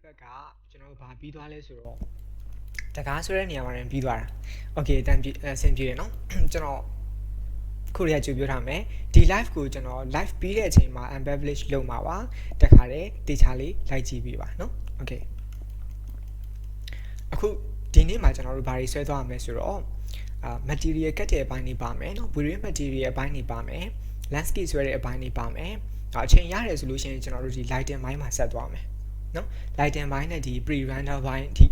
ဘက်ကကျွန်တော်ဘာပြီးသွားလဲဆိုတော့တကားဆိုတဲ့နေရာမှာရင်ပြီးသွားတာ Okay တန်ပြအဆင်ပြေတယ်နော်ကျွန်တော်ခုတည်းကကြိုပြောထားမယ်ဒီ live ကိုကျွန်တော် live ပြီးတဲ့အချိန်မှာ unpublish လုပ်မှာပါတခါတည်းတေချာလေးလိုက်ကြည့်ပြီးပါနော် Okay အခုဒီနေ့မှာကျွန်တော်တို့ဘာတွေဆွဲသွားရမလဲဆိုတော့material ကတ်တဲ့အပိုင်းတွေပါမယ်နော် V-Ray material အပိုင်းတွေပါမယ် landscape ဆွဲတဲ့အပိုင်းတွေပါမယ်အချိန်ရတယ်ဆိုလို့ရှိရင်ကျွန်တော်တို့ဒီ lighting ဘိုင်းမှာဆက်သွားမယ်နော် lighting ဘိုင်းနဲ့ဒီ pre-render ဘိုင်းအထိ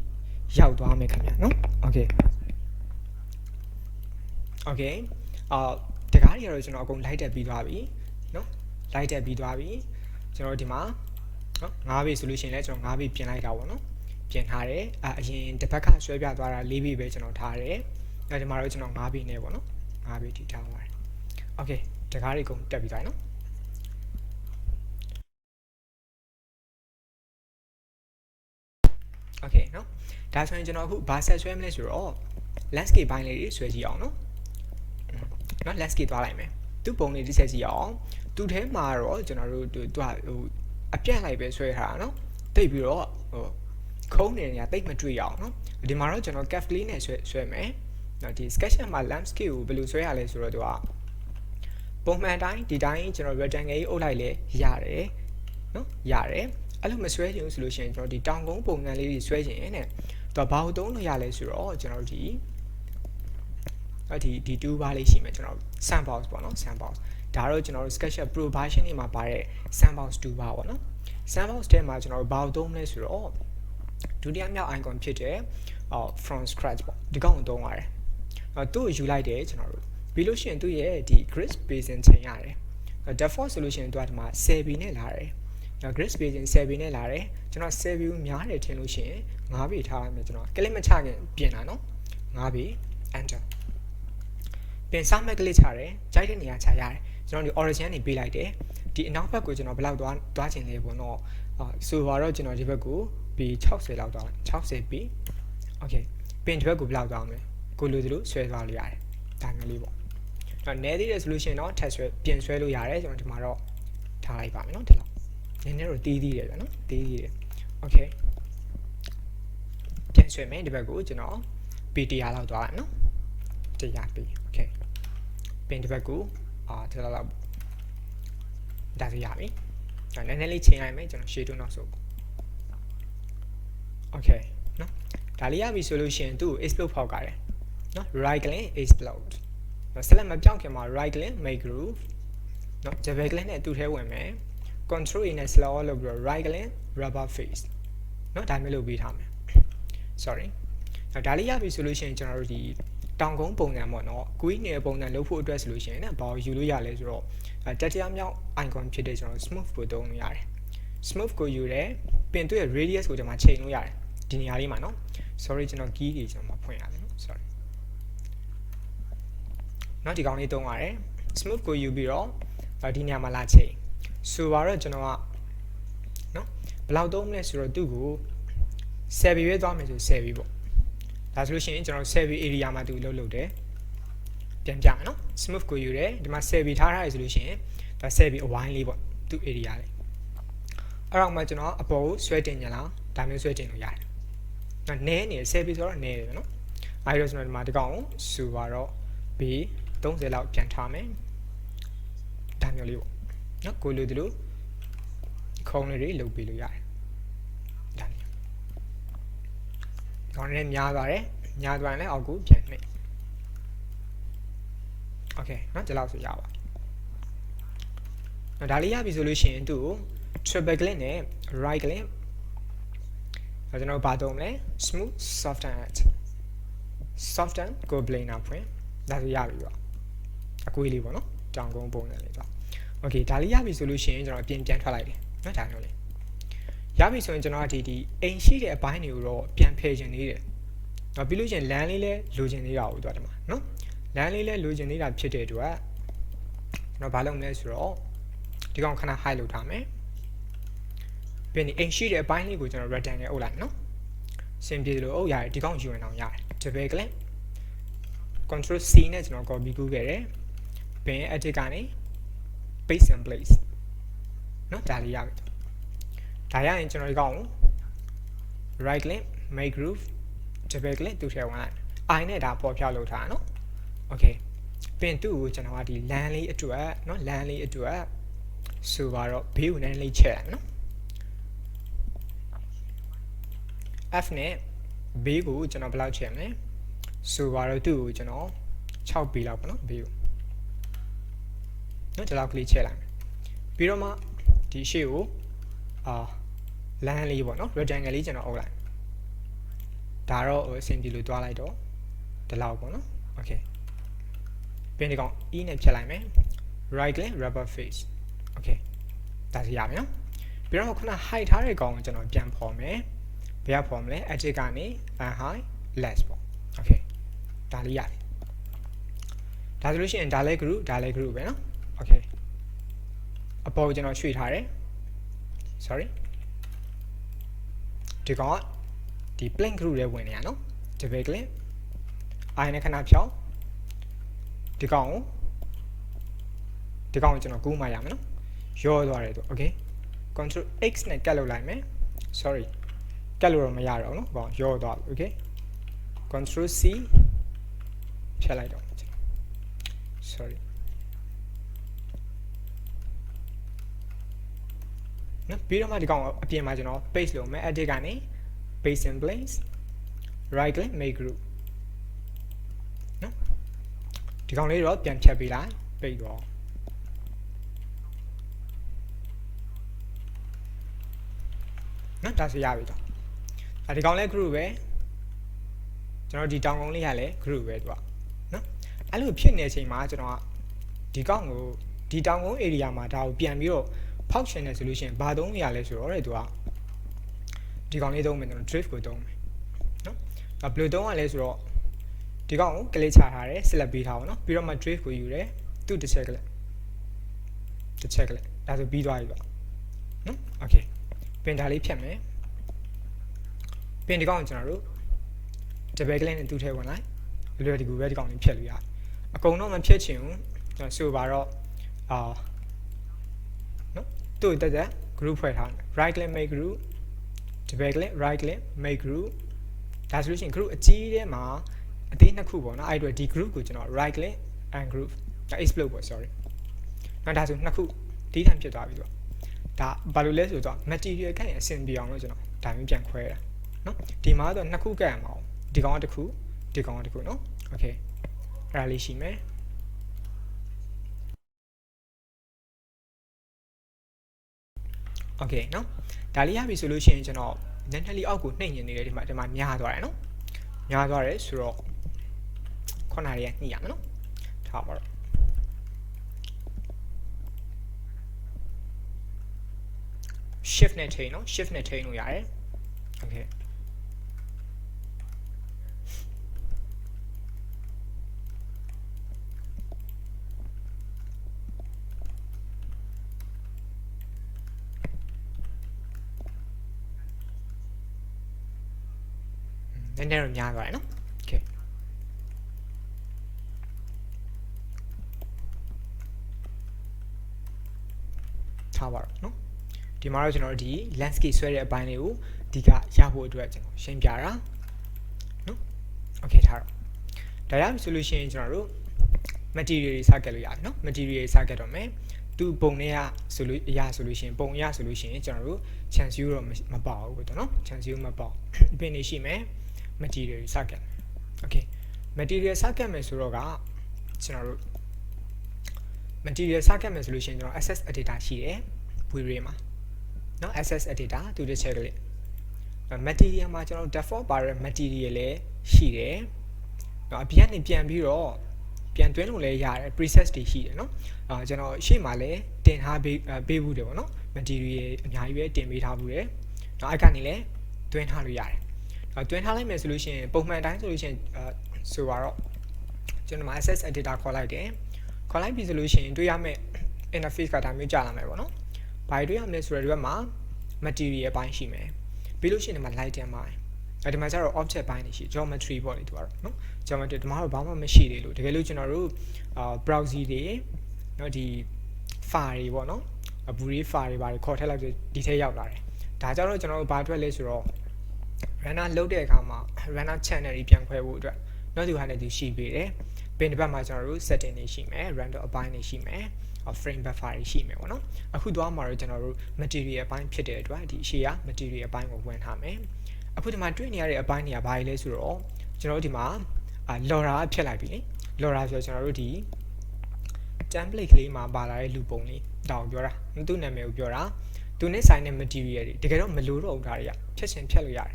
ရောက်သွားမယ်ခင်ဗျာနော် Okay တကားတွေကတော့ကျွန်တော်အကုန် light တက်ပြီးသွားပြီနော် light တက်ပြီးသွားပြီကျွန်တော်ဒီမှာနော်9 bit ဆိုလို့ရှိရင်လည်းကျွန်တော်9 bit ပြင်လိုက်တာပေါ့နော်ပြင်ထားတယ်အရင်တစ်ဖက်ကဆွဲပြသွားတာ4 bit ပဲကျွန်တော်ထားတယ်ဒီမှာတော့ကျွန်တော်9 bit နဲ့ပေါ့နော်9 bit ထိထားပါတယ် Okay တကားတွေအကုန်တက်ပြီးသွားပြီနော်Okay နော်ဒါဆိုရင်ကျွန်တော်အခုဘာဆက်ဆွဲမလဲဆိုတော့ landscape ဘိုင်းလေးတွေဆွဲကြည့်အောင်နော် landscape သွားလိုက်မယ်သူ့ပုံလေးတစ်ချက်ကြည့်အောင်သူ့ထဲမှာတော့ကျွန်တော်တို့သူအပြတ်လိုက်ပဲဆွဲထားတာနော်တိတ်ပြီးတော့ခုံးနေနေတိတ်မတွေ့ရအောင်နော်ဒီမှာတော့ကျွန်တော် cap လေးနဲ့ဆွဲမယ်နော်ဒီ SketchUp မှာ landscape ကိုဘယ်လိုဆွဲရလဲဆိုတော့သူကပုံမှန်တိုင်းဒီတိုင်းကျွန်တော် rectangle ကြီးအုပ်လိုက်လဲရတယ်နော်ရတယ်အဲ့လိုမဆွဲချင်ဘူးဆိုလို့ရှိရင်ကျွန်တော်ဒီတောင်ကုန်းပုံစံလေးတွေဆွဲချင်တဲ့သူကဘာလို့သုံးလို့ရလဲဆိုတော့ကျွန်တော်ဒီ2 bar လေးရှိမယ်ကျွန်တော် sandbox ပေါ့နော် sandbox ဒါတော့ကျွန်တော်တို့ SketchUp Pro version တွေမှာပါတဲ့ sandbox 2 bar ပေါ့နော် sandbox ထဲမှာကျွန်တော်တို့ဘာလို့သုံးမလဲဆိုတော့ဒုတိယမြောက် icon ဖြစ်တဲ့from scratch ပေါ့ဒီကောင်ကိုသုံးရတယ်သူ့ကိုယူလိုက်တယ်ကျွန်တော်တို့ပြီးလို့ရှိရင်သူ့ရဲ့ဒီ grid spacing ချိန်ရတယ် default ဆိုလို့ရှိရင်သူကဒီမှာ 7 နဲ့လာတယ်grid spacing 7 နဲ့လာတယ်ကျွန်တော်7 view များတယ်ထင်လို့ရှိရင်9 ပေထားရမယ်ကျွန်တော် click မချခင်ပြင်တာနော်9 ပေ enter ပြင်စမဲ့ click ချတယ်ကြိုက်တဲ့နေရာချရတယ်ကျွန်တော်ဒီ origin နေပေးလိုက်တယ်ဒီအနောက်ဘက်ကိုကျွန်တော်ဘယ်လောက်သွားချင်လဲပေါ့နော်ဆိုတော့ကျွန်တော်ဒီဘက်ကိုပြီး60လောက်သွား60ပြီး Okay ပြင်ဒီဘက်ကိုဘယ်လောက်သွားမလဲကိုလိုသလိုဆွဲသွားလို့ရတယ်ဒါမျိုးလေးပေါ့နဲသေးတဲ့ solution တော့ထပ်ဆွဲပြင်ဆွဲလို့ရတယ်ကျွန်တော်ဒီမှာတော့ထားလိုက်ပါမယ်နော်ဒီလောက်နည်းနည်းတော့တီးသေးတယ်ဗျာနော်တီးသေးတယ် Okay ပြင်ဆွဲမယ်ဒီဘက်ကိုကျွန်တော်ပေ100လောက်သွားလိုက်နော်100ပေ Okay ပြင်ဒီဘက်ကိုဒီလောက်ဒါဆိုရပြီနည်းနည်းလေးချိန်လိုက်မယ်ကျွန်တော်ရှေ့တွန်းနောက်ဆို Okay နော်ဒါလေးရပြီဆိုလို့ရှိရင်သူ့ကို explode ဖောက်ကြတယ်နော် right click explode နော် select မပြောင်းခင်မှာ right click make groove နော် double click နဲ့သူ့ထဲဝင်မယ် control A နဲ့ slow လုပ်ပြီးတော့ right click rubber face နော်ဒါမျိုးလုပ်ပေးထားမယ် sorry နော်ဒါလေးရပြီဆိုလို့ရှိရင်ကျွန်တော်တို့ဒီတောင်ကုန်းပုံစံပေါ့နော်ကွေးနေတဲ့ပုံစံလုပ်ဖို့အတွက်ဆိုလို့ရှိရင်ဘာကိုယူလို့ရလဲဆိုတော့တတိယမြောက် icon ဖြစ်တဲ့ကျွန်တော် smooth ကိုသုံးလို့ရတယ် smooth ကိုယူတယ်ပြင်သူ့ရဲ့ radius ကိုကျွန်တော်ချိန်လို့ရတယ်ဒီနေရာလေးမှာနော် sorry ကျွန်တော် key တွေကျွန်တော်မဖွင့်ရတယ်နော် sorry နော်ဒီကောင်လေးသုံးရတယ် smooth ကိုယူပြီးတော့ဒီနေရာမှာလာချိန်ဆိုတော့ကျွန်တော်ကနော်ဘယ်လောက်သုံးမလဲဆိုတော့သူ့ကို7 ပဲသွားမယ်ဆို7ပေါ့ဒါဆိုလို့ရှိရင်ကျွန်တော် 7 area မှာသူလုပ်တယ်ပြန်ပြမယ်နော် smooth ကိုယူတယ်ဒီမှာ7ထားရတယ်ဆိုလို့ရှိရင်ဒါ7အဝိုင်းလေးပေါ့သူ area လေးအဲ့တော့မှကျွန်တော်အပေါ်ကိုဆွဲတင်ကြလားဒါမျိုးဆွဲတင်လို့ရတယ်နော်နဲနေ7ဆိုတော့နဲတယ်နော်အဲ့တော့ကျွန်တော်ဒီမှာဒီကောင်ကိုဆိုတော့ B 30လောက်ပြန်ထားမယ်ဒါမျိုးလေးပေါ့နော်ကိုလိုဒီလိုခုံးလေးတွေလုပ်ပေးလို့ရတယ်ဒါမျိုးခေါင်းနဲ့များသွားတယ်များသွားရင်လည်းအောက်ကိုပြန်နှိပ် Okay နော်ဒီလောက်ဆိုရပါနော်ဒါလေးရပြီဆိုလို့ရှိရင်သူ့ကို triple click နဲ့ right click ကျွန်တော်ဘာသုံးမလဲ smooth soften ကို planar ဖွင့်ဒါဆိုရပြီပေါ့အကွေးလေးပေါ့နော်တောင်ကုန်းပုံစံလေးတော့ Okay ဒါလေးရပြီဆိုလို့ရှိရင်ကျွန်တော်အပြင်ပြန်ထွက်လိုက်တယ်နော်ဒါမျိုးလေးရပြီဆိုရင်ကျွန်တော်ကဒီအိမ်ရှိတဲ့အပိုင်းတွေကိုတော့ပြန်ဖယ်ခြင်းနေတယ်နောက်ပြီးလို့ရှိရင်လမ်းလေးလည်းလိုချင်သေးတာကိုတော့ဒီမှာနော်လမ်းလေးလည်းလိုချင်သေးတာဖြစ်တဲ့အတွက်ကျွန်တော်ဘာလုပ်မလဲဆိုတော့ဒီကောင်ခဏ high လုပ်ထားမယ်ပြီးရင်အိမ်ရှိတဲ့အပိုင်းလေးကိုကျွန်တော် rectangle နဲ့အုပ်လိုက်နော်စင်ပြေလို့အုပ်ရတယ်ဒီကောင်ယူရင်တော့ရတယ် double click control C နဲ့ကျွန်တော် copy ကူးခဲ့တယ်ပြီးရင် edit ကနေ paste and place နော်ဒါလေးရပြီဒါရရင်ကျွန်တော်ဒီကောင်ကို right click make group double click သူထဲဝင်လိုက် I နဲ့ဒါပေါ်ပြလို့ထားနော် okay ပြင်သူ့ကိုကျွန်တော်ကဒီ LAN လေးအတွက်နော် LAN လေးအတွက်ဆိုတော့ဘေးကိုနည်းနည်းလေးချက်နော် F နဲ့ဘေးကိုကျွန်တော်ဘယ်လောက်ချက်မလဲဆိုတော့သူ့ကိုကျွန်တော်6ပေးလောက်ပေါ့နော်ဘေးကိုနော်ဒီလောက်ကလေးချက်လိုက်ပြီးတော့မှဒီရှေ့ကိုLAN လေးပေါ့နော် rectangle လေးကျွန်တော်အုပ်လိုက်ဒါတော့အဆင်ပြေလို့တွားလိုက်တော့ဒီလောက်ပေါ့နော် okay ပြင်ဒီကောင် E နဲ့ဖြတ်လိုက်မယ် right click rubber face okay ဒါစီရမယ်နော်ပြီးတော့ခုန height ထားတဲ့ကောင်ကိုကျွန်တော်ပြန်ဖော်မယ်ဘယ်ကဖော်မလဲ edge ကနေ high less ပေါ့ okay ဒါလေးရတယ်ဒါဆိုလို့ရှိရင်ဒါလည်း group ဒါလည်း group ပဲနော် okay အပေါ်ကျွန်တော်ရွှေ့ထားတယ် sorry ဒီကောင်ကဒီ plain group ထဲဝင်နေရနော် double click I နဲ့ခဏဖြောင်းဒီကောင်ကိုကျွန်တော်ကူးမှရမယ်နော်ရောသွားတယ်သူ okay control x နဲ့ကတ်လုပ်လိုက်မယ် sorry ကတ်လို့တော့မရတော့နော်ကောင်ရောသွားပြီ okay control c ဖြတ်လိုက်တော့ sorry နော်ပြီးတော့မှဒီကောင်အပြင်မှာကျွန်တော် paste လုပ်မယ် edit ကနေ paste in place right click make group နော်ဒီကောင်လေးတော့ပြန်ဖြတ်ပေးလိုက်ပိတ်တော့နော်ဒါဆိုရပြီတော့ဒီကောင်လေး group ပဲကျွန်တော်ဒီတောင်ကုန်းလေးရလဲ group ပဲသူကနော်အဲ့လိုဖြစ်နေတဲ့အချိန်မှာကျွန်တော်ကဒီကောင်ကိုဒီတောင်ကုန်း area မှာဒါကိုပြန်ပြီးတော့ဖောက်ရှင်တဲ့ solution ဘာသုံးရလဲဆိုတော့တဲ့သူကဒီကောင်လေးသုံးမယ်ကျွန်တော် drift ကိုသုံးမယ်နော်ဘယ်လိုသုံးရလဲဆိုတော့ဒီကောင်ကို click ချထားတယ် select ပေးထားပါတော့ပြီးတော့မှ drift ကိုယူတယ်သူ့တစ်ချက် click ဒါဆိုပြီးသွားပြီပေါ့နော် okay ပင်ဒါလေးဖြတ်မယ်ပင်ဒီကောင်ကိုကျွန်တော်တို့ double click နဲ့သူ့ထဲဝင်လိုက်လွယ်ဒီကူပဲဒီကောင်လေးဖြတ်လို့ရတယ်အကုန်တော့မဖြတ်ချင်ဘူးကျွန်တော်ဆိုပါတော့နော်သူ့တက်တက် group ဖွဲ့ထားတယ် right click make group double click right click make group ဒါဆိုလို့ရှိရင် group အကြီးထဲမှာအသေးနှစ်ခုပေါ့နော်အဲ့တော့ဒီ group ကိုကျွန်တော် right click and group ဒါ explode ပေါ့ sorry နောက်ဒါဆိုနှစ်ခုဒီထန်ဖြစ်သွားပြီတော့ဒါဘာလို့လဲဆိုတော့ material ကရင်အဆင်ပြေအောင်လို့ကျွန်တော်ဒါမျိုးပြန်ခွဲတာနော်ဒီမှာတော့နှစ်ခုကတ်ရမှာအောင်ဒီကောင်ကတစ်ခုဒီကောင်ကတစ်ခုနော် okay အဲ့ဒါလေးရှိမယ်okay နော်ဒါလေးရပြီဆိုလို့ရှိရင်ကျွန်တော်နည်းနည်းလေးအောက်ကိုနှိမ့်နေနေတယ်ဒီမှာများသွားတယ်နော်များသွားတယ်ဆိုတော့ခုနလေးညှိရမယ်နော်ထားပါတော့shift နဲ့ထိန်းနော် shift နဲ့ထိန်းလို့ရတယ် okay နည်းနည်းတော့များသွားတယ်နော် okay ထားပါတော့နော်ဒီမှာတော့ကျွန်တော်ဒီ landscape ဆွဲတဲ့အပိုင်းလေးကိုဒီကရဖို့အတွက်ကျွန်တော်ရှင်းပြတာနော် okay ထားတော့ဒါရပြီဆိုလို့ရှိရင်ကျွန်တော်တို့ material တွေစကတ်လို့ရတယ်နော် material တွေစကတ်တော့မယ်သူပုံတွေကဆိုလို့အရာဆိုလို့ရှိရင်ပုံအရာဆိုလို့ရှိရင်ကျွန်တော်တို့ chance view တော့မပေါဘူးပေါ့နော် chance view မပေါအပြင်နေရှိမယ် material စကတ် okay material စကတ်မယ်ဆိုတော့ကကျွန်တော်တို့ material စကတ်မယ်ဆိုလို့ရှိရင်ကျွန်တော် access editor ရှိတယ် V-Ray မှာနော် access editor သူတစ်ချက်ကလေး material မှာကျွန်တော် default ပါတဲ့ material လည်းရှိတယ်နော်အပြင်ကနေပြန်ပြီးတော့ပြန်တွင်းလို့လည်းရတယ် preset တွေရှိတယ်နော်ကျွန်တော်ရှေ့မှာလည်းတင်ထားပေးဘူးတယ်ပေါ့နော် material အများကြီးပဲတင်ပေးထားဘူးတယ်နော်အဲ့ကနေလည်းတွင်းထားလို့ရတယ်တွင်းထားလိုက်မယ်ဆိုလို့ရှိရင်ပုံမှန်တိုင်းဆိုလို့ရှိရင်ဆိုတော့ကျွန်တော်မှာ access editor ခေါ်လိုက်တယ်ခေါ်လိုက်ပြီဆိုလို့ရှိရင်တွေ့ရမယ့် interface ကဒါမျိုးကြာလာမယ်ပေါ့နော်ဘာတွေ့ရမလဲဆိုတော့ဒီဘက်မှာ material ပိုင်းရှိမယ်ပြီးလို့ရှိရင်ဒီမှာ light တင်ပါတယ်ဒီမှာကျတော့ object ပိုင်းနေရှိ geometry ပေါ့လေသူကတော့နော် geometry ဒီမှာတော့ဘာမှမရှိသေးလို့တကယ်လို့ကျွန်တော်တို့ browser တွေနော်ဒီ file တွေပေါ့နော် Blu-ray file တွေဘာတွေခေါ်ထည့်လိုက်ဒီထဲရောက်လာတယ်ဒါကြတော့ကျွန်တော်တို့ဘာအတွက်လဲဆိုတော့ runner လုပ်တဲ့အခါမှာ runner channel တွေပြန်ခွဲဖို့အတွက်နောက်သူဟာလည်းသူရှိပေးတယ်ပင်တစ်ပတ်မှာကျွန်တော်တို့ setting တွေရှိမယ် random အပိုင်းတွေရှိမယ် frame buffer တွေရှိမယ်ပေါ့နော်အခုသွားမှာတော့ကျွန်တော်တို့ material အပိုင်းဖြစ်တဲ့အတွက်ဒီအရှိရ material အပိုင်းကိုဝင်ထားမယ်အခုဒီမှာတွေ့နေရတဲ့အပိုင်းတွေကဘာလဲဆိုတော့ကျွန်တော်တို့ဒီမှာLoRa ဖြစ်လိုက်ပြီလေ LoRa ဆိုတော့ကျွန်တော်တို့ဒီ template ကလေးမှာပါလာတဲ့လူပုံလေးတောင်ပြောတာသူ့နာမည်ကိုပြောတာသူနဲ့ဆိုင်တဲ့ material တွေတကယ်တော့မလိုတော့ဘူးဒါတွေကဖြတ်ချင်ဖြတ်လို့ရတယ်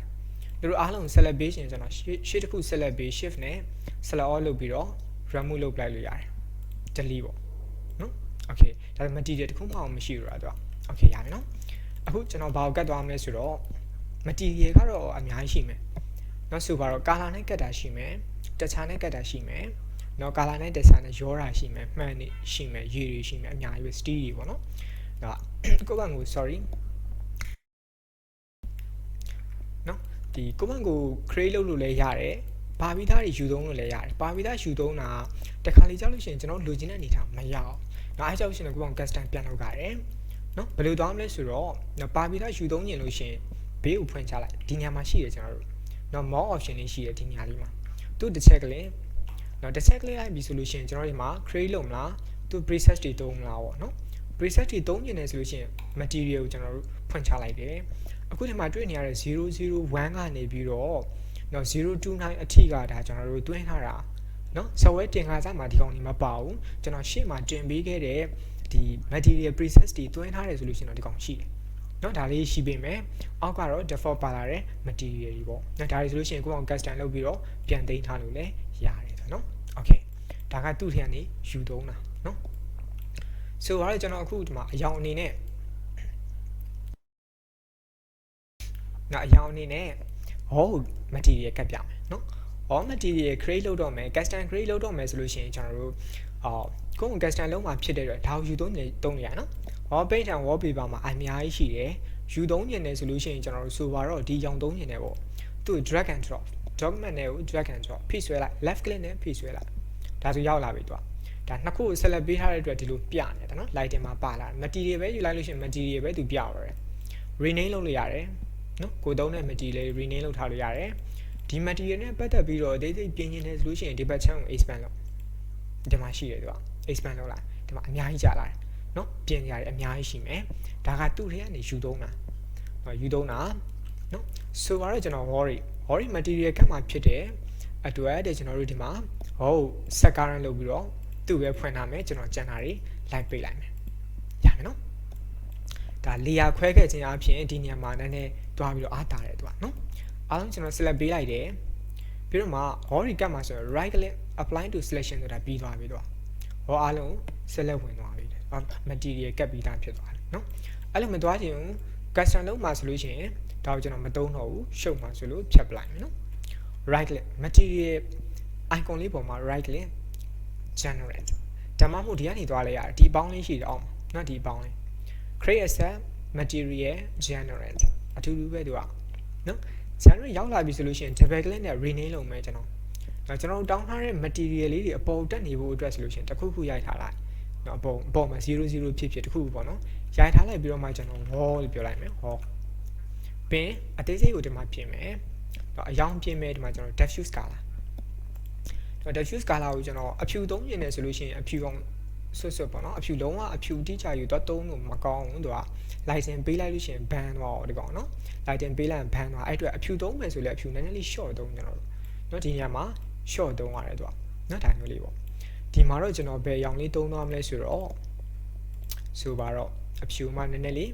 တို့အားလုံး select ပေးရှင်ကျွန်တော်ရှေ့တစ်ခု select ပေး shift နဲ့ select all လုပ်ပြီးတော့ remove လုပ်လိုက်လို့ရတယ် delete ပေါ့နော် okay ဒါ material တစ်ခုမှမရှိတော့တာ okay ရပြီနော်အခုကျွန်တော်ဘာကိုကတ်သွားမလဲဆိုတော့ material ကတော့အများကြီးရှိမယ်နော်ဆိုပါတော့ color နဲ့ကတ်တာရှိမယ် texture နဲ့ကတ်တာရှိမယ်နော် color နဲ့ texture နဲ့ရောတာရှိမယ်မှန်နေရှိမယ်ရေတွေရှိမယ်အများကြီးပဲ steel တွေပေါ့နော်ဒါကိုယ့်ဘက်ကို sorry နော်ဒီကိုယ့်ဘက်ကို create လုပ်လို့လည်းရတယ်ပါပြီးသားတွေယူသုံးလို့လည်းရတယ်ပါပြီးသားယူသုံးတာတခါလေကြောက်လို့ရှိရင်ကျွန်တော်လိုချင်တဲ့အနေထားမရအောင်နော်အဲကြောက်ရှင်လည်းကိုယ့်ဘက် custom ပြန်လုပ်ရတယ်နော်ဘယ်လိုသွားမလဲဆိုတော့နော်ပါပြီးသားယူသုံးရင်လို့ရှိရင်ဘေးကိုဖွင့်ချလိုက်ဒီနေရာမှာရှိတယ်ကျွန်တော်တို့နော် more option လေးရှိတယ်ဒီနေရာလေးမှာသူတစ်ချက်ကလေးနော်တစ်ချက်ကလေးလိုက်ပြီဆိုလို့ရှိရင်ကျွန်တော်ဒီမှာ create လုပ်မလားသူ preset တွေသုံးမလားပေါ့နော် preset တွေသုံးနေတယ်ဆိုလို့ရှိရင် material ကိုကျွန်တော်တို့ဖွင့်ချလိုက်တယ်အခုဒီမှာတွေ့နေရတဲ့001ကနေပြီးတော့နော်029အထိကဒါကျွန်တော်တို့တွင်းထားတာနော် software တင်ခါစားမှာဒီကောင်ကြီးမပါဘူးကျွန်တော်ရှေ့မှာတင်ပေးခဲ့တဲ့ဒီ material preset တွေတွင်းထားတယ်ဆိုလို့ရှိရင်တော့ဒီကောင်ရှိတယ်နော်ဒါလေးရှိပေးမယ်အောက်ကတော့ default ပါလာတဲ့ material တွေပေါ့နော်ဒါတွေဆိုလို့ရှိရင်ကိုယ့်အောင် custom လုပ်ပြီးတော့ပြန်သိမ်းထားလို့လည်းရတယ်ဆိုနော် okay ဒါကသူ့ထက်ကနေယူသုံးတာနော်ဆိုတော့ကျွန်တော်အခုဒီမှာအယောင်အနေနဲ့နော်အယောင်အနေနဲ့ material ကတ်ပြမယ်နော် material create လုပ်တော့မယ် custom create လုပ်တော့မယ်ဆိုလို့ရှိရင်ကျွန်တော်တို့ကိုယ့် custom လုံးမှာဖြစ်တဲ့အတွက်ဒါကိုယူသုံးနေရနော်paint and wallpaper မှာအများကြီးရှိတယ်ယူသုံးနေတယ်ဆိုလို့ရှိရင်ကျွန်တော်တို့ဆိုပါတော့ဒီရောင်သုံးနေတယ်ပေါ့သူ့ drag and drop document နဲ့ကို drag and drop ဖိဆွဲလိုက် left click နဲ့ဖိဆွဲလိုက်ဒါဆိုရောက်လာပြီသူကဒါနှစ်ခုကို select ပေးထားတဲ့အတွက်ဒီလိုပြနေတယ်နော် lighting မှာပါလာ material ပဲယူလိုက်လို့ရှိရင် material ပဲသူပြတော့တယ် rename လုပ်လို့ရတယ်နော်ကိုသုံးတဲ့ material rename လုပ်ထားလို့ရတယ်ဒီ material နဲ့ပတ်သက်ပြီးတော့အသေးစိတ်ပြင်နေတယ်ဆိုလို့ရှိရင်ဒီဘက် channel ကို expand လုပ်ဒီမှာရှိတယ်သူက expand လုပ်လိုက်ဒီမှာအများကြီးကြာလာတယ်နော်ပြင်ရတယ်အများကြီးရှိမယ်ဒါကသူ့ထဲကနေယူသုံးတာနော်ဆိုတော့ကျွန်တော် worry material ကမှဖြစ်တဲ့အတွက်ကျွန်တော်တို့ဒီမှာset current လုပ်ပြီးတော့သူ့ပဲဖွင့်ထားမယ်ကျွန်တော်ကျန်တာတွေလိုက်ပေးလိုက်မယ်ရမယ်နော်ဒါ layer ခွဲခဲ့ခြင်းအပြင်ဒီနေရာမှာနည်းနည်းတွားပြီးတော့အားတာတယ်သူကနော်အားလုံးကျွန်တော် select ပေးလိုက်တယ်ပြီးတော့မှ worry ကမှဆိုတော့ right click apply to selection ဆိုတာပြီးသွားပြီတော့အားလုံး select ဝင်သွားပြီmaterial ကတ်ပြီးသားဖြစ်သွားတယ်နော်အဲ့လိုမသွားချင်ဘူး custom လုပ်မှာဆိုလို့ရှိရင်ဒါကိုကျွန်တော်မသုံးတော့ဘူးရှုပ်မှာဆိုလို့ဖြတ်ပလိုက်မယ်နော် right click material icon လေးပေါ်မှာ right click generate ဒါမှမဟုတ်ဒီကနေသွားလဲရတယ်ဒီအပေါင်းလေးရှိတယ်အောင်နော်ဒီအပေါင်းလေး create asset material generate အတူတူပဲသူကနော် generate ရောက်လာပြီဆိုလို့ရှိရင် double click နဲ့ rename လုပ်မယ်ကျွန်တော်တောင်းထားတဲ့ material လေးတွေအပေါ်တက်နေဖို့အတွက်ဆိုလို့ရှိရင်တစ်ခုခုရိုက်ထားလိုက်နော်ပေါ်မှာ00ဖြစ်တခုပေါ့နော်ရိုက်ထားလိုက်ပြီးတော့မှကျွန်တော် wall လို့ပြောလိုက်မယ်ပင်အသေးစိတ်ကိုဒီမှာပြင်မယ်တော့အယောင်ပြင်မယ်ဒီမှာကျွန်တော် diffuse color တော့ diffuse color ကိုကျွန်တော်အဖြူသုံးပြင်နေဆိုလို့ရှိရင်အဖြူအောင်ဆွတ်ပေါ့နော်အဖြူလုံးဝအဖြူတိကျယူတော့သုံးလို့မကောင်းဘူးသူက license ပေးလိုက်လို့ရှိရင် ban သွားတော့ဒီကောင်နော် license ပေးလိုက်ရင် ban သွားအဲ့အတွက်အဖြူသုံးမယ်ဆိုလည်းအဖြူနည်းနည်းလေး short သုံးကျွန်တော်တို့နော်ဒီညမှာ short သုံးရတယ်သူကနော်ဒါမျိုးလေးပေါ့ဒီမှာတော့ကျွန်တော်ဘယ်ရောင်လေးသုံးသွားမလဲဆိုတော့ဆိုပါတော့အဖြူမှနည်းနည်းလေး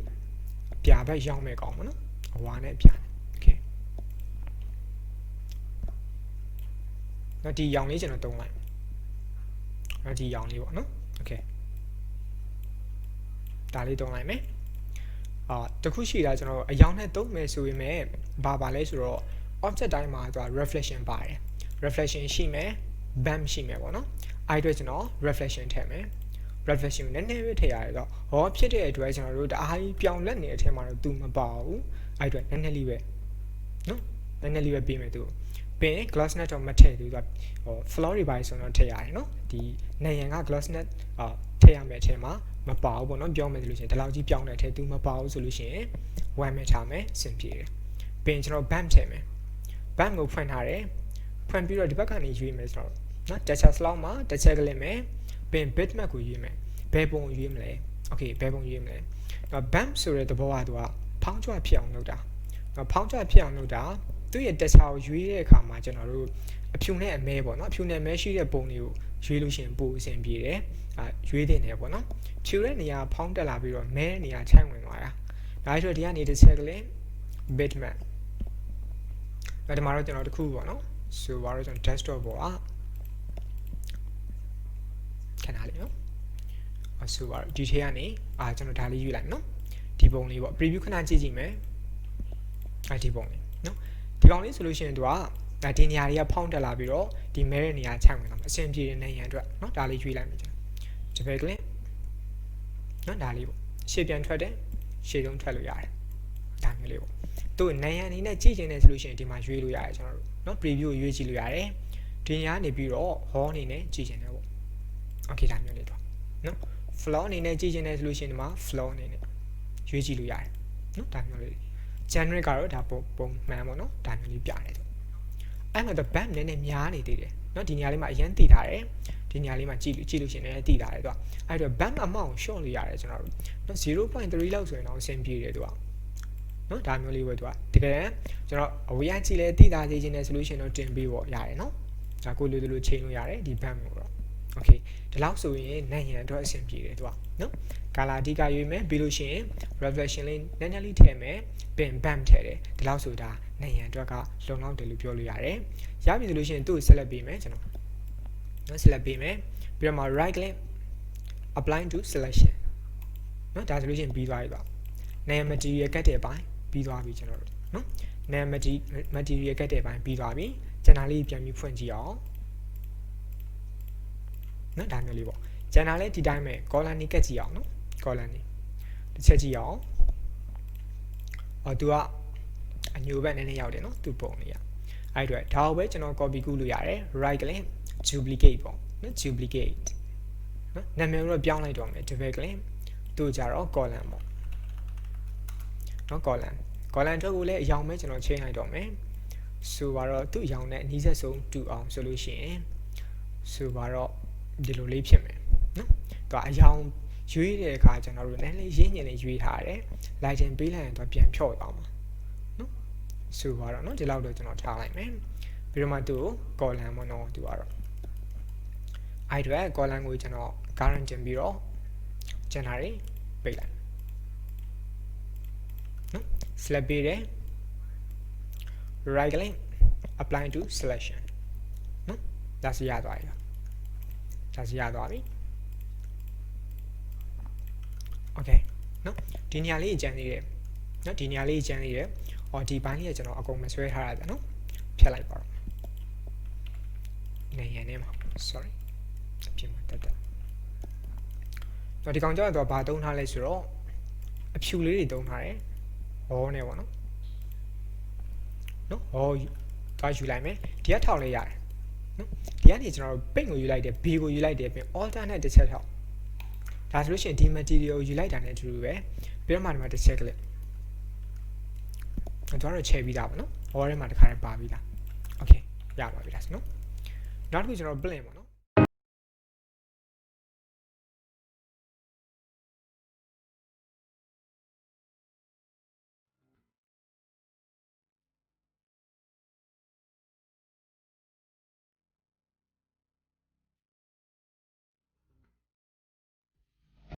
အပြာဘက်ရောင်းမယ်ကောင်းမနော်အဝါနဲ့အပြာโอเคနော်ဒီရောင်လေးကျွန်တော်သုံးလိုက်နော်ဒီရောင်လေးပေါ့နော်โอเคဒါလေးသုံးလိုက်မယ်တခုရှိတာကျွန်တော်အရောင်နဲ့သုံးမယ်ဆိုပေမဲ့ဘာလဲဆိုတော့ object တိုင်းမှာသူက reflection ပါတယ် reflection ရှိမယ် bump ရှိမယ်ပေါ့နော်အဲ့အတွက်ကျွန်တော် reflection ထည့်မယ် reflection နည်းနည်းပဲထည့်ရတယ်တော့ဖြစ်တဲ့အတွက်ကျွန်တော်တို့တအားကြီးပြောင်းလဲနေတဲ့အထက်မှာတော့သူမပါဘူးအဲ့အတွက်နည်းနည်းလေးပဲနော်နည်းနည်းလေးပဲပေးမယ်သူပင် gloss net တော့မထည့်ဘူးသူကfloor တွေပါဆိုတော့ထည့်ရတယ်နော်ဒီနေရန်က gloss net ထည့်ရမယ်အထက်မှာမပါဘူးပေါ့နော်ပြောမယ်ဆိုလို့ရှိရင်ဒီလောက်ကြီးပြောင်းတဲ့အထက်သူမပါဘူးဆိုလို့ရှိရင် one မဲ့ထားမယ်စင်ပြေတယ်ပ ပြီးရင်ကျွန်တော် bump ထည့်မယ် bump ကိုဖွင့်ထားတယ်ဖွင့်ပြီးတော့ဒီဘက်ကနေရွေးမယ်ကျွန်တော်နော် texture slot မှာတစ်ချက်ကလေးမယ်ပြီးရင် bitmap ကိုရွေးမယ်ဘယ်ပုံရွေးမလဲ okay ဘယ်ပုံရွေးမလဲတော့ bump ဆိုတဲ့သဘောကသူကဖောင်းကြွဖြစ်အောင်လုပ်တာတော့ဖောင်းကြွဖြစ်အောင်လုပ်တာသူ့ရဲ့ texture ကိုရွေးတဲ့အခါမှာကျွန်တော်တို့အဖြူနဲ့အမဲပေါ့နော်အဖြူနဲ့အမဲရှိတဲ့ပုံတွေကိုရွေးလို့ရှိရင်ပိုအဆင်ပြေတယ်ရွေးတင်တယ်ပေါ့နော်ဖြူတဲ့နေရာဖောင်းတက်လာပြီးတော့မဲတဲ့နေရာချိုင်ဝင်သွားတာဒါဆိုတော့ဒီကနေတစ်ချက်ကလေး bitmap ဒါဒီမှာတော့ကျွန်တော်တခုပေါ့နော်ဆိုတော့ကျွန်တော် desktop ပေါ်ခဏလေးနော်ဆိုတော့ဒီထဲကနေကျွန်တော်ဒါလေးယူလိုက်နော်ဒီပုံလေးပေါ့ preview ခဏကြည့်ကြည့်မယ်ဒီပုံလေးနော်ဒီကောင်လေးဆိုလို့ရှိရင်သူကဒီနေရာတွေကဖောင်းတက်လာပြီးတော့ဒီမဲတဲ့နေရာခြိုက်ဝင်လာမှာအဆင်ပြေတဲ့နေရာအတွက်နော်ဒါလေးယူလိုက်မယ်ကျွန်တော်ဒီဘက်ကလေးနော်ဒါလေးပေါ့ရှေ့ပြန်ထွက်တယ်ရှေ့ဆုံးထွက်လို့ရတယ်ဒါမျိုးလေးပေါ့သူ့နေရာအနေနဲ့ကြည့်ချင်တယ်ဆိုလို့ရှိရင်ဒီမှာရွေးလို့ရတယ်ကျွန်တော်တို့နော် preview ကိုရွေးကြည့်လို့ရတယ်ဒီနေရာနေပြီးတော့ hall အနေနဲ့ကြည့်ချင်တယ်ပေါ့ okay ဒါမျိုးလေးတော့နော် floor အနေနဲ့ကြည့်ချင်တယ်ဆိုလို့ရှိရင်ဒီမှာ floor အနေနဲ့ရွေးကြည့်လို့ရတယ်နော်ဒါမျိုးလေး generate ကတော့ဒါပုံမှန်ပေါ့နော်ဒါမျိုးလေးပြတယ်အဲ့မှာ the bump နည်းနည်းများနေသေးတယ်နော်ဒီနေရာလေးမှာအရင်တည်ထားတယ်ဒီနေရာလေးမှာကြည့်လို့ရှိရင်လည်းတည်ထားတယ်သူကအဲ့တော့ bump amount ကို short လို့ရတယ်ကျွန်တော်တို့နော် 0.3 လောက်ဆိုရင်တော့အဆင်ပြေတယ်သူကနော်ဒါမျိုးလေးပဲသူကတကယ်ကျွန်တော်အဝေးကကြည့်လဲတည်ထားသေးခြင်းနဲ့ solution တော့တင်ပေးပေါ့ရတယ်နော်ဒါကိုလိုလိုချိန်လို့ရတယ်ဒီ bump ကိုတော့ okay ဒီလောက်ဆိုရင်နိုင်ရန်တော့အဆင်ပြေတယ်သူကနော် color အဓိကရွေးမယ်ပြီးလို့ရှိရင် reflection လေးနည်းနည်းလေးထည့်မယ်ပြီး bump ထည့်တယ်ဒီလောက်ဆိုတာနိုင်ရန်အတွက်ကလုံလောက်တယ်လို့ပြောလို့ရတယ်ရပြီဆိုလို့ရှိရင်သူ့ကို select ပေးမယ်ကျွန်တော်နော် select ပေးမယ်ပြီးတော့မှ right click apply to selection နော်ဒါဆိုလို့ရှိရင်ပြီးသွားပြီပါနိုင် material ကတ်တဲ့အပိုင်းပြီးသွားပြီကျွန်တော်တို့နော်နိုင် material ကတ်တဲ့အပိုင်းပြီးသွားပြီကျွန်တော်လေးပြန်ပြီးဖွင့်ကြည့်အောင်နော်ဒါမျိုးလေးပေါ့ကျွန်တော်လည်းဒီတိုင်းပဲ color နေကတ်ကြည့်အောင်နော် color နေတစ်ချက်ကြည့်အောင်သူကအညိုဘက်နည်းနည်းရောက်တယ်နော်သူပုံလေးရအဲ့အတွက်ဒါကိုပဲကျွန်တော် copy ကူးလို့ရတယ် right click duplicate ပေါ့နော် duplicate နော်နာမည်ကိုပြောင်းလိုက်တော့မယ် double click သူ့ကြတော့ column ပေါ့နော် column အတွက်ကိုလည်းအရောင်ပဲကျွန်တော်ချိန်လိုက်တော့မယ်ဆိုတော့သူ့အရောင်နဲ့အနည်းဆက်ဆုံးတူအောင်ဆိုလို့ရှိရင်ဆိုတော့ဒီလိုလေးဖြစ်မယ်နော်သူကအရောင်ရွေးတဲ့အခါကျွန်တော်တို့နည်းနည်းရင်းညင်လေးရွေးထားရတယ် lighting ပေးလိုက်ရင်တော့ပြန်ဖြော့သွားမှာနော်ဆိုတော့နော်ဒီလောက်တော့ကျွန်တော်ထားလိုက်မယ်ပြီးတော့မှသူ့ကို column ပေါ့နော်သူကတော့အဲ့အတွက် column ကိုကျွန်တော် current တင်ပြီးတော့ကျွန်တော်တွေပိတ်လိုက်နော် select ပေးတယ် right click apply to selection နော်ဒါစီရသွားပြီဒါစီရသွားပြီ okay နော်ဒီနေရာလေးကျန်သေးတယ်နော်ဒီနေရာလေးကျန်သေးတယ်ဒီဘိုင်းလေးကကျွန်တော်အကုန်မဆွဲထားရတယ်နော်ဖြတ်လိုက်ပါတော့နေရနေမှာ sorry ပြင်မှာတက်တော့ဒီကောင်ကြောက်တော့ဘာတုံးထားလဲဆိုတော့အဖြူလေးတွေတုံးထားတယ်ဟောနေပေါ့နော်ဟောသွားယူလိုက်မယ်ဒီကထောက်လေးရတယ်နော်ဒီကနေကျွန်တော်တို့ paint ကိုယူလိုက်တယ် B ကိုယူလိုက်တယ်ပြီး alternate တစ်ချက်ထောက်ဒါဆိုလို့ရှိရင်ဒီ material ကိုယူလိုက်တာနဲ့အတူတူပဲပြီးတော့မှဒီမှာတစ်ချက်ကလေးကျွန်တော်တို့ချိန်ပြီးသားပေါ့နော် hall ထဲမှာတစ်ခါတည်းပါပြီးသား okay ရပါပြီလားနော်နောက်တစ်ခုကျွန်တော် blend ပေါ့နော်